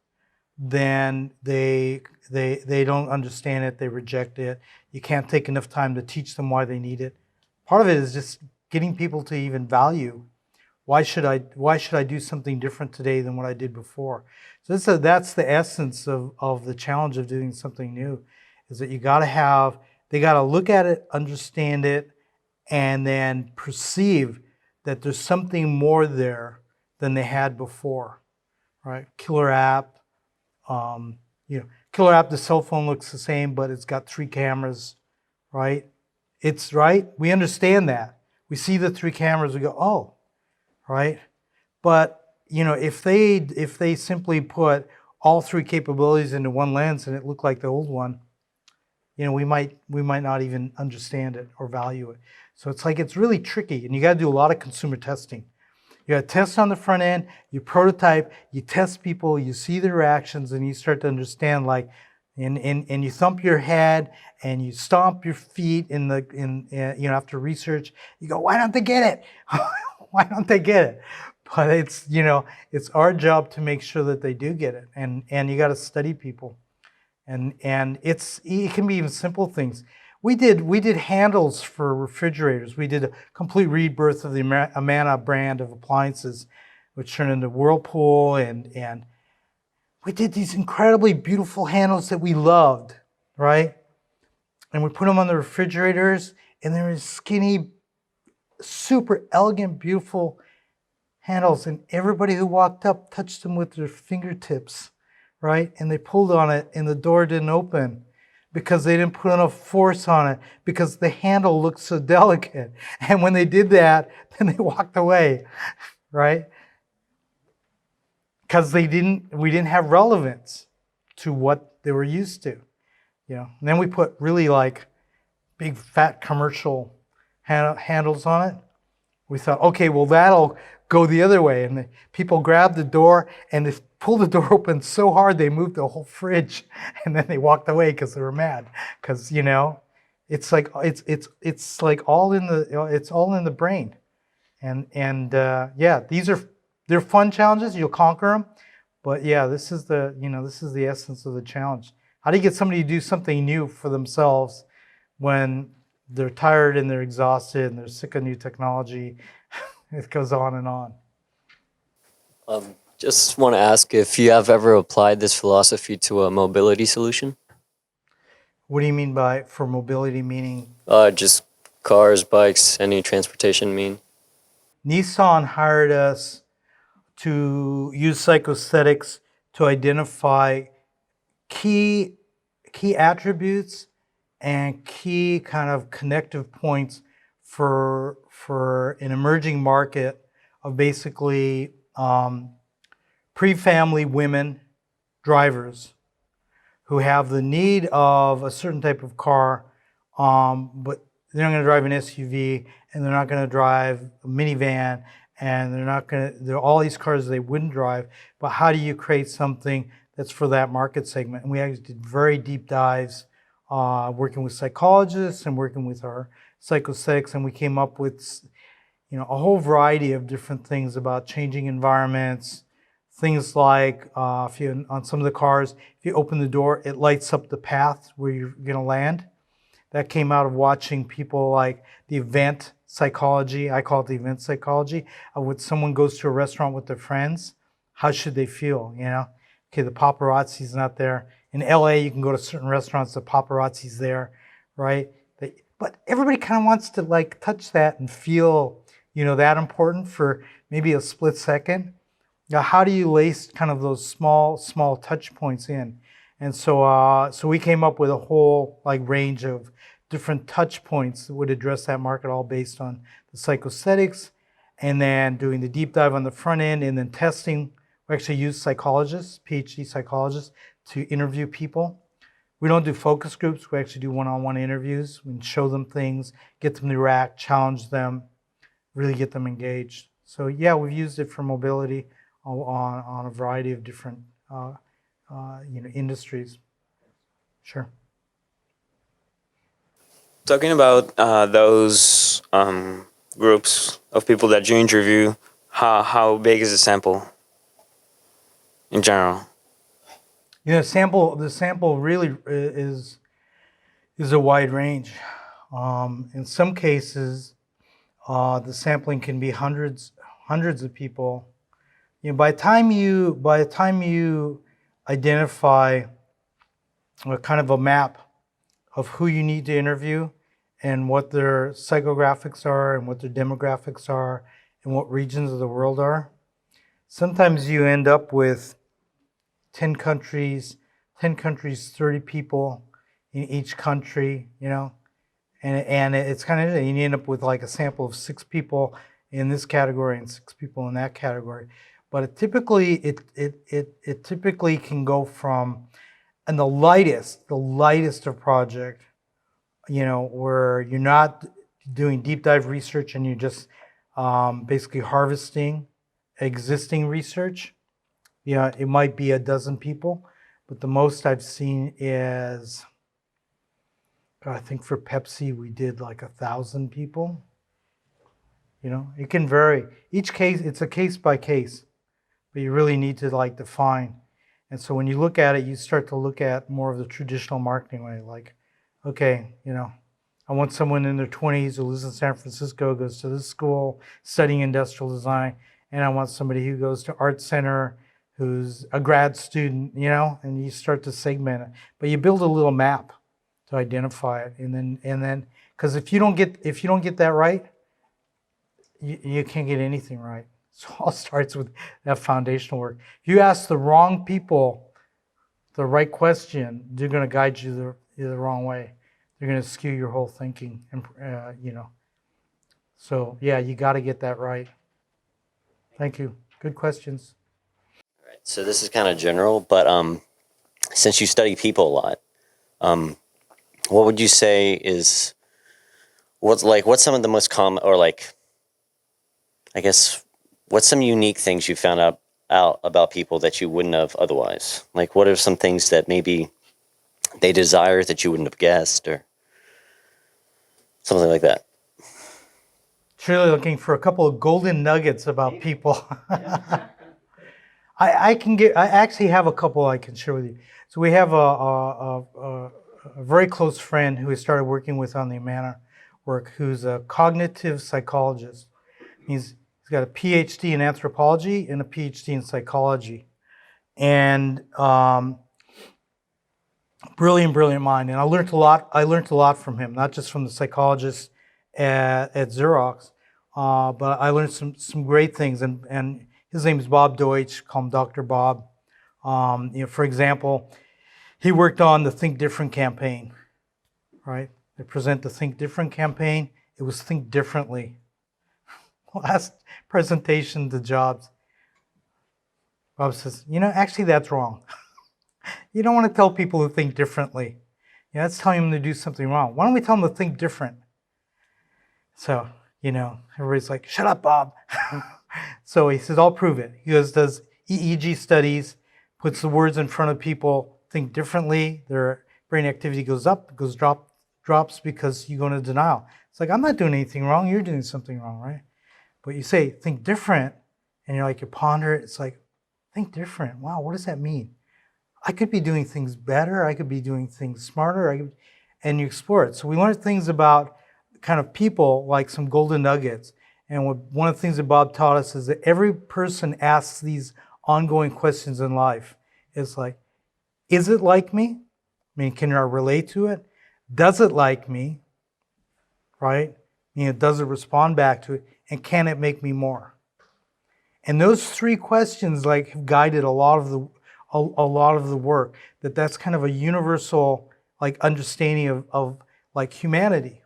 then they don't understand it, they reject it. You can't take enough time to teach them why they need it. Part of it is just getting people to even value, why should I do something different today than what I did before? So that's the essence of the challenge of doing something new, is that they got to look at it, understand it, and then perceive that there's something more there than they had before, right? Killer app, you know, killer app, the cell phone looks the same, but it's got 3 cameras, right? It's right. We understand that. We see the 3 cameras, we go, oh, right? But you know, if they simply put all 3 capabilities into one lens and it looked like the old one, you know, we might not even understand it or value it. So it's really tricky, and you got to do a lot of consumer testing. You got to test on the front end, you prototype, you test people, you see the reactions, and you start to understand, like, and you thump your head and you stomp your feet you know, after research. You go, why don't they get it? Why don't they get it? But it's, you know, it's our job to make sure that they do get it, and you got to study people, and it can be even simple things. We did handles for refrigerators. We did a complete rebirth of the Amana brand of appliances, which turned into Whirlpool, and we did these incredibly beautiful handles that we loved, right? And we put them on the refrigerators, and they were skinny, super elegant, beautiful handles, and everybody who walked up touched them with their fingertips, right? And they pulled on it, and the door didn't open because they didn't put enough force on it, because the handle looked so delicate. And when they did that, then they walked away, right? Because we didn't have relevance to what they were used to, you know. And then we put really like big fat commercial handles on it. We thought, okay, well, that'll go the other way. And the people grabbed the door and they pulled the door open so hard they moved the whole fridge, and then they walked away because they were mad. Because, you know, it's like it's like all in the it's all in the brain, and yeah, they're fun challenges. You'll conquer them, but yeah, this is the essence of the challenge. How do you get somebody to do something new for themselves when they're tired and they're exhausted and they're sick of new technology? It goes on and on. Just want to ask if you have ever applied this philosophy to a mobility solution? What do you mean by for mobility? Meaning Just cars, bikes, any transportation mean? Nissan hired us to use psychosthetics to identify key attributes and key kind of connective points for an emerging market of basically pre-family women drivers who have the need of a certain type of car, but they're not going to drive an SUV, and they're not going to drive a minivan, and there are all these cars they wouldn't drive. But how do you create something that's for that market segment? And we actually did very deep dives, working with psychologists and working with our psychosthetics, and we came up with a whole variety of different things about changing environments. Things like on some of the cars, if you open the door, it lights up the path where you're going to land. That came out of watching people like the event psychology. I call it the event psychology of when someone goes to a restaurant with their friends, how should they feel? Okay, the paparazzi's not there. In LA, you can go to certain restaurants, the paparazzi's there, right? But everybody kind of wants to like touch that and feel, that important for maybe a split second. Now, how do you lace kind of those small touch points in? And so we came up with a whole range of different touch points that would address that market, all based on the psychosthetics, and then doing the deep dive on the front end, and then testing. We actually use psychologists, PhD psychologists, to interview people. We don't do focus groups. We actually do one-on-one interviews. We show them things, get them to react, challenge them, really get them engaged. So yeah, we've used it for mobility on a variety of different industries. Sure. Talking about those groups of people that you interview, how big is the sample in general? The sample really is a wide range. In some cases, the sampling can be hundreds of people. By the time you identify a kind of a map of who you need to interview and what their psychographics are and what their demographics are and what regions of the world are, sometimes you end up with 10 countries, 30 people in each country, and it's kind of, you end up with like a sample of 6 people in this category and 6 people in that category. But it typically can go from, and the lightest of project, where you're not doing deep dive research and you're just basically harvesting existing research. It might be a dozen people, but the most I've seen is, I think for Pepsi we did like 1,000 people. It can vary. Each case, it's a case by case, but you really need to define. And so when you look at it, you start to look at more of the traditional marketing way, like, okay, I want someone in their 20s who lives in San Francisco, goes to this school studying industrial design, and I want somebody who goes to Art Center, who's a grad student, and you start to segment it. But you build a little map to identify it, and then because if you don't get that right, you can't get anything right. So it all starts with that foundational work. If you ask the wrong people the right question, they're going to guide you the wrong way. They're going to skew your whole thinking, and So yeah, you got to get that right. Thank you. Good questions. All right, so this is kind of general, but since you study people a lot, what would you say is what's some of the most common, or I guess, what's some unique things you found out about people that you wouldn't have otherwise? What are some things that maybe they desire that you wouldn't have guessed? Or Something like that. Truly looking for a couple of golden nuggets about people. I actually have a couple I can share with you. So we have a very close friend who we started working with on the Amana work, who's a cognitive psychologist. He's got a PhD in anthropology and a PhD in psychology. And brilliant mind. And I learned a lot from him, not just from the psychologist at Xerox, but I learned some great things. And his name is Bob Deutsch, call him Dr. Bob. For example, he worked on the Think Different campaign, right? They present the Think Different campaign. It was Think Differently. Last presentation to Jobs, Bob says, actually that's wrong. You don't want to tell people to think differently. That's telling them to do something wrong. Why don't we tell them to think different? So, everybody's like, shut up, Bob. So he says, I'll prove it. He goes, does EEG studies, puts the words in front of people, think differently, their brain activity goes up, drops because you go into denial. It's like, I'm not doing anything wrong, you're doing something wrong, right? But you say, think different, and you ponder it, it's like, think different. Wow, what does that mean? I could be doing things better, I could be doing things smarter, and you explore it. So we learned things about kind of people, like some golden nuggets. And one of the things that Bob taught us is that every person asks these ongoing questions in life. It's like, is it like me? Can I relate to it? Does it like me? Right? Does it respond back to it? And can it make me more? And those three questions have guided a lot of the work. That's kind of a universal understanding of humanity.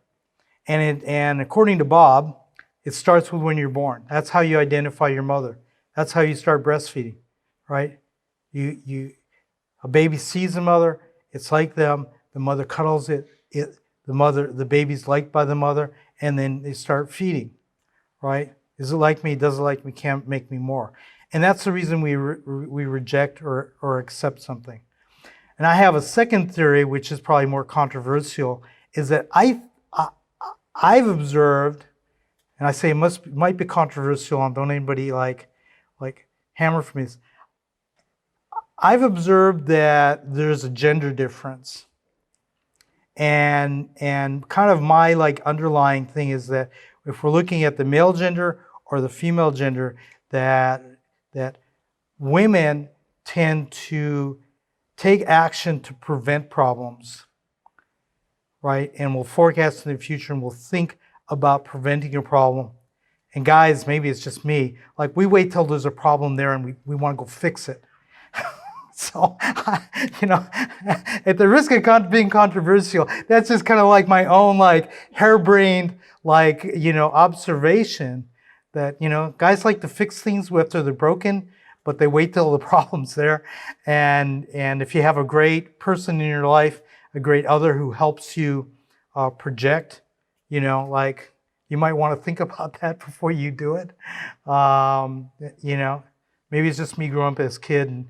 And according to Bob, it starts with when you're born. That's how you identify your mother. That's how you start breastfeeding, right? A baby sees a mother, it's like them. The mother cuddles it. The baby's liked by the mother, and then they start feeding, right? Is it like me? Does it like me? Can't make me more. And that's the reason we reject or accept something. And I have a second theory, which is probably more controversial, is that I've observed, and I say it might be controversial, and don't anybody hammer for me. I've observed that there's a gender difference. And kind of my underlying thing is that if we're looking at the male gender or the female gender, that women tend to take action to prevent problems, right? And will forecast in the future and will think about preventing a problem. And guys, maybe it's just me, we wait till there's a problem there and we want to go fix it. So, at the risk of being controversial, that's just kind of my own harebrained observation that, guys like to fix things after they're broken, but they wait till the problem's there. And if you have a great person in your life, a great other who helps you project, you might want to think about that before you do it. Maybe it's just me growing up as a kid and,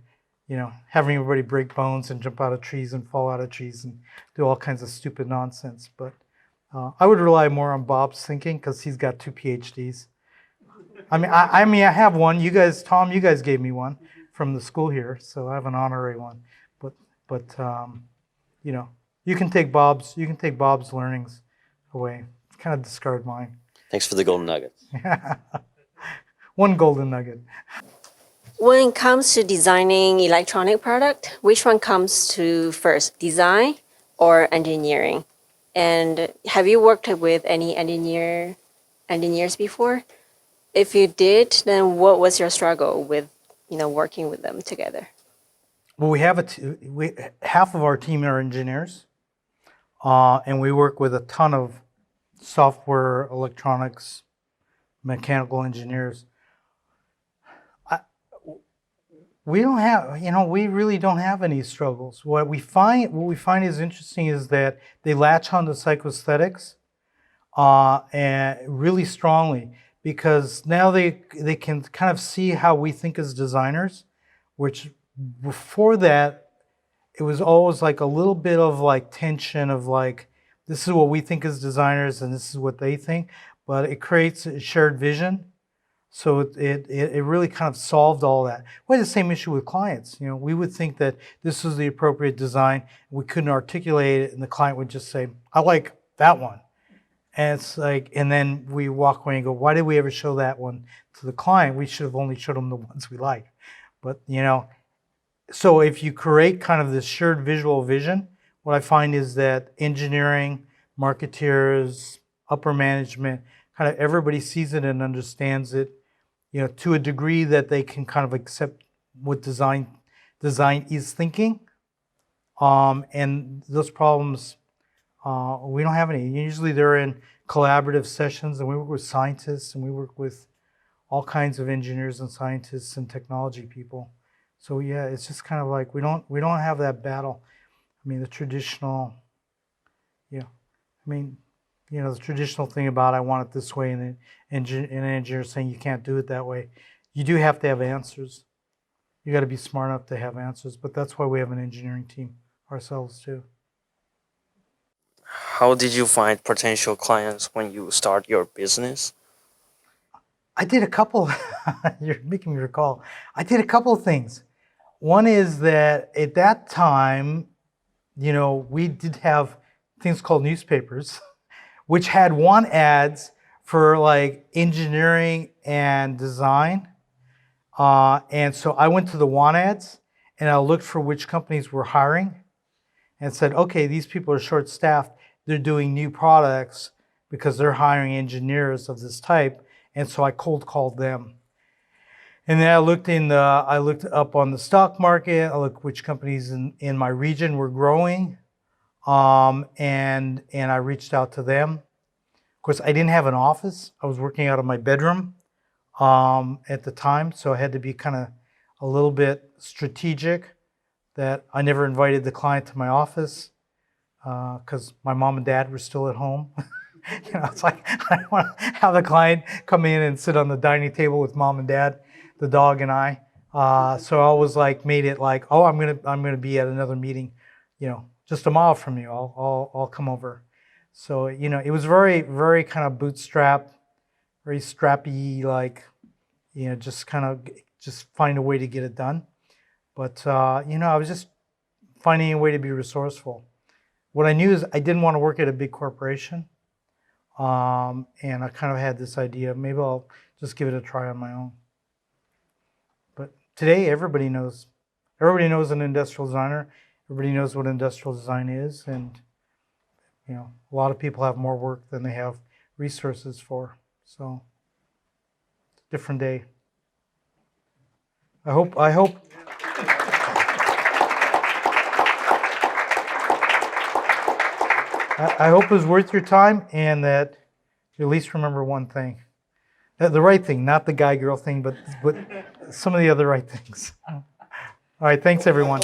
having everybody break bones and jump out of trees and fall out of trees and do all kinds of stupid nonsense. But I would rely more on Bob's thinking because he's got 2 PhDs. I have one. You guys, Tom, you guys gave me one from the school here, so I have an honorary one. But you can take Bob's learnings away. Kind of discard mine. Thanks for the golden nuggets. One golden nugget. When it comes to designing electronic product, which one comes to first, design or engineering? And have you worked with any engineers before? If you did, then what was your struggle with, working with them together? Well, we have half of our team are engineers, and we work with a ton of software, electronics, mechanical engineers. We don't have, we really don't have any struggles. What we find is interesting is that they latch on to psychoaesthetics and really strongly, because now they can kind of see how we think as designers, which before that, it was always a little bit of tension of this is what we think as designers and this is what they think, but it creates a shared vision. So it really kind of solved all that. We had the same issue with clients. You know, we would think that this was the appropriate design. We couldn't articulate it, and the client would just say, I like that one. And it's like, and then we walk away and go, why did we ever show that one to the client? We should have only showed them the ones we like. But, you know, so if you create kind of this shared visual vision, what I find is that engineering, marketeers, upper management, kind of everybody sees it and understands it, you know, to a degree that they can kind of accept what design is thinking. And those problems, we don't have any. Usually they're in collaborative sessions, and we work with scientists, and we work with all kinds of engineers and scientists and technology people. So yeah, it's just kind of like we don't have that battle. I mean, the traditional, yeah, I mean, you know, the traditional thing about I want it this way, and an engineer saying you can't do it that way. You do have to have answers. You got to be smart enough to have answers, but that's why we have an engineering team ourselves too. How did you find potential clients when you start your business? I did a couple. You're making me recall. I did a couple of things. One is that at that time, you know, we did have things called newspapers, which had want ads for like engineering and design. And so I went to the want ads and I looked for which companies were hiring and said, okay, these people are short-staffed. They're doing new products because they're hiring engineers of this type. And so I cold called them. And then I looked up on the stock market. I looked which companies in my region were growing. And I reached out to them. Of course, I didn't have an office. I was working out of my bedroom at the time. So I had to be kind of a little bit strategic that I never invited the client to my office because my mom and dad were still at home. You know, it's like I don't want to have the client come in and sit on the dining table with mom and dad, the dog and I. So I was like, made it like, oh, I'm gonna be at another meeting, you know, just a mile from you. I'll come over. So you know, it was very very kind of bootstrap, very strappy, like, you know, just kind of just find a way to get it done. But you know, I was just finding a way to be resourceful. What I knew is I didn't want to work at a big corporation. And I kind of had this idea, maybe I'll just give it a try on my own. But today, everybody knows an industrial designer. Everybody knows what industrial design is. And, you know, a lot of people have more work than they have resources for. So, it's a different day. I hope it was worth your time, and that you at least remember one thing. The right thing, not the guy-girl thing, but some of the other right things. All right, thanks, everyone.